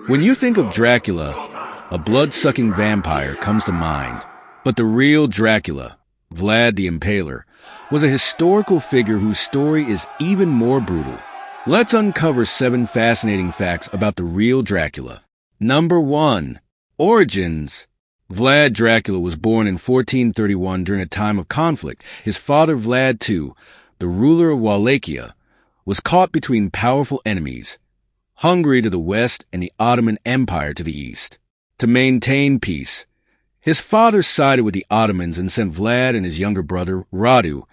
When you think of Dracula, a blood-sucking vampire comes to mind. But the real Dracula, Vlad the Impaler, was a historical figure whose story is even more brutal. Let's uncover 7 fascinating facts about the real Dracula. Number 1. Origins. Vlad Dracula was born in 1431 during a time of conflict. His father, Vlad II, the ruler of Wallachia, was caught between powerful enemies, Hungary to the west and the Ottoman Empire to the east. To maintain peace, his father sided with the Ottomans and sent Vlad and his younger brother, Radu,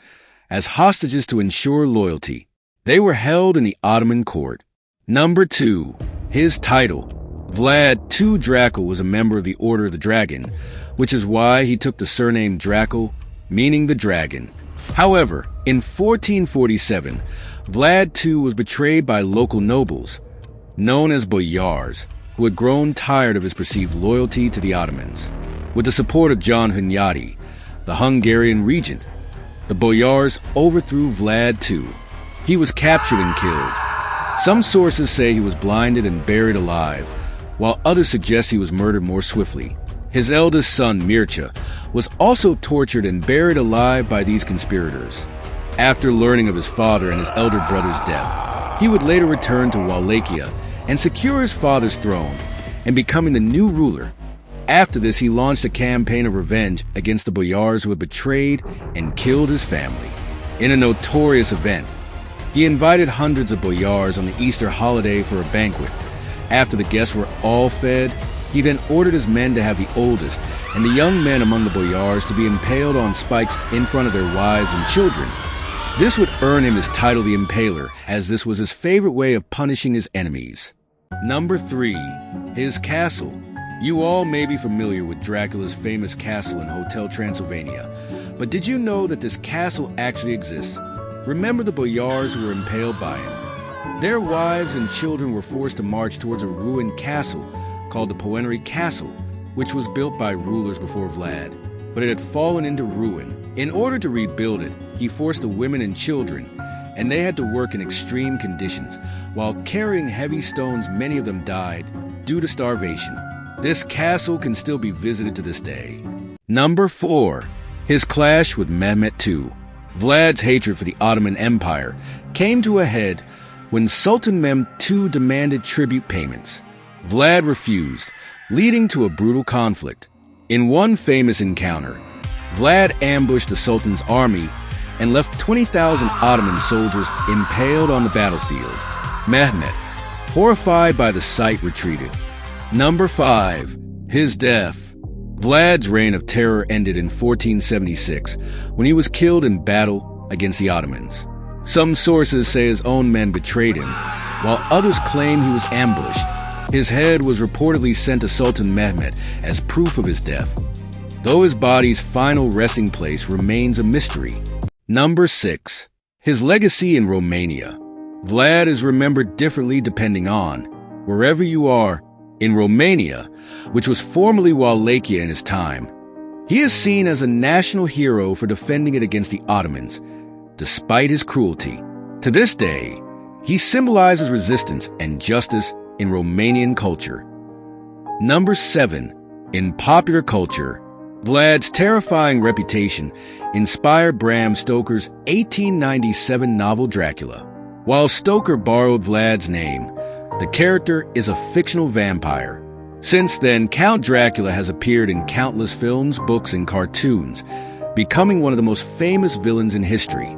as hostages to ensure loyalty. They were held in the Ottoman court. Number 2. His title. Vlad II Dracula was a member of the Order of the Dragon, which is why he took the surname Dracula, meaning the dragon. However, in 1447, Vlad II was betrayed by local nobles, known as boyars, who had grown tired of his perceived loyalty to the Ottomans. With the support of John Hunyadi, the Hungarian regent, the boyars overthrew Vlad II. He was captured and killed. Some sources say he was blinded and buried alive, while others suggest he was murdered more swiftly. His eldest son, Mircea, was also tortured and buried alive by these conspirators. After learning of his father and his elder brother's death, he would later return to Wallachia and secure his father's throne and becoming the new ruler. After this, he launched a campaign of revenge against the boyars who had betrayed and killed his family. In a notorious event, he invited hundreds of boyars on the Easter holiday for a banquet. After the guests were all fed, he then ordered his men to have the oldest and the young men among the boyars to be impaled on spikes in front of their wives and children. This would earn him his title the Impaler, as this was his favorite way of punishing his enemies. Number 3. His castle. You all may be familiar with Dracula's famous castle in Hotel Transylvania, but did you know that this castle actually exists? Remember the boyars who were impaled by him? Their wives and children were forced to march towards a ruined castle called the Poenary Castle, which was built by rulers before Vlad, but it had fallen into ruin. In order to rebuild it, he forced the women and children, and they had to work in extreme conditions. While carrying heavy stones, many of them died due to starvation. This castle can still be visited to this day. Number 4. His clash with Mehmet II. Vlad's hatred for the Ottoman Empire came to a head when Sultan Mehmet II demanded tribute payments. Vlad refused, leading to a brutal conflict. In one famous encounter, Vlad ambushed the Sultan's army and left 20,000 Ottoman soldiers impaled on the battlefield. Mehmet, horrified by the sight, retreated. Number 5. His death. Vlad's reign of terror ended in 1476 when he was killed in battle against the Ottomans. Some sources say his own men betrayed him, while others claim he was ambushed. His head was reportedly sent to Sultan Mehmet as proof of his death, though his body's final resting place remains a mystery. Number 6. His legacy in Romania. Vlad is remembered differently depending on wherever you are. In Romania, which was formerly Wallachia in his time, he is seen as a national hero for defending it against the Ottomans, despite his cruelty. To this day, he symbolizes resistance and justice in Romanian culture. Number 7. In popular culture, Vlad's terrifying reputation inspired Bram Stoker's 1897 novel Dracula. While Stoker borrowed Vlad's name, the character is a fictional vampire. Since then, Count Dracula has appeared in countless films, books, and cartoons, becoming one of the most famous villains in history.